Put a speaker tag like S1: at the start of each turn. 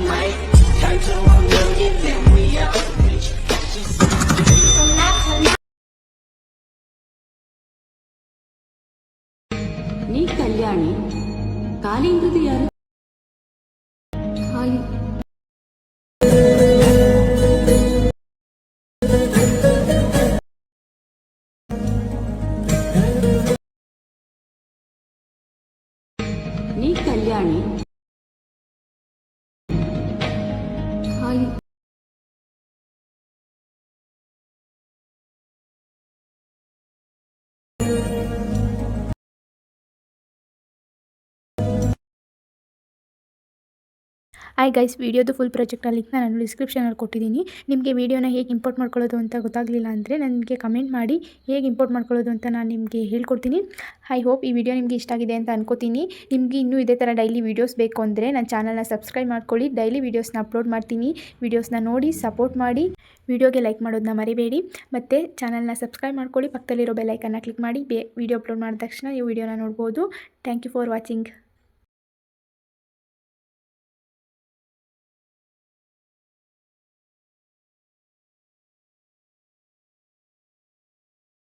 S1: might turn to a million, then we up.
S2: ನೀ ಕಲ್ಯಾಣಿ ಖಾಲಿ ಇದ್ದದ್ದು ಯಾರು? ಖಾಲಿ ನೀ ಕಲ್ಯಾಣಿ ಖಾಲಿ
S3: ಹಾಯ್ ಗೈಸ್, ವಿಡಿಯೋದು ಫುಲ್ ಪ್ರಾಜೆಕ್ಟ್ನ ಲಿಂಕ್ನ ನಾನು ಡಿಸ್ಕ್ರಿಪ್ಷನಲ್ಲಿ ಕೊಟ್ಟಿದ್ದೀನಿ. ನಿಮಗೆ ವಿಡಿಯೋನ ಹೇಗೆ ಇಂಪೋರ್ಟ್ ಮಾಡ್ಕೊಳ್ಳೋದು ಅಂತ ಗೊತ್ತಾಗಲಿಲ್ಲ ಅಂದರೆ ನನಗೆ ಕಮೆಂಟ್ ಮಾಡಿ, ಹೇಗೆ ಇಂಪೋರ್ಟ್ ಮಾಡ್ಕೊಳ್ಳೋದು ಅಂತ ನಾನು ನಿಮಗೆ ಹೇಳ್ಕೊಡ್ತೀನಿ. ಐ ಹೋಪ್ ಈ ವಿಡಿಯೋ ನಿಮಗೆ ಇಷ್ಟ ಆಗಿದೆ ಅಂತ ಅನ್ಕೋತೀನಿ. ನಿಮಗೆ ಇನ್ನೂ ಇದೇ ಥರ ಡೈಲಿ ವೀಡಿಯೋಸ್ ಬೇಕು ಅಂದರೆ ನನ್ನ ಚಾನಲ್ನ ಸಬ್ಸ್ಕ್ರೈಬ್ ಮಾಡ್ಕೊಳ್ಳಿ. ಡೈಲಿ ವೀಡಿಯೋಸ್ನ ಅಪ್ಲೋಡ್ ಮಾಡ್ತೀನಿ. ವೀಡಿಯೋಸ್ನ ನೋಡಿ ಸಪೋರ್ಟ್ ಮಾಡಿ. ವಿಡಿಯೋಗೆ ಲೈಕ್ ಮಾಡೋದನ್ನ ಮರಿಬೇಡಿ. ಮತ್ತು ಚಾನಲ್ನ ಸಬ್ಸ್ಕ್ರೈಬ್ ಮಾಡ್ಕೊಳ್ಳಿ. ಪಕ್ಕದಲ್ಲಿರೋ ಬೆಲ್ ಐಕನ್ನ ಕ್ಲಿಕ್ ಮಾಡಿ. ವಿಡಿಯೋ ಅಪ್ಲೋಡ್ ಮಾಡಿದ ತಕ್ಷಣ ನೀವು ವಿಡಿಯೋನ ನೋಡ್ಬೋದು. Thank you for watching.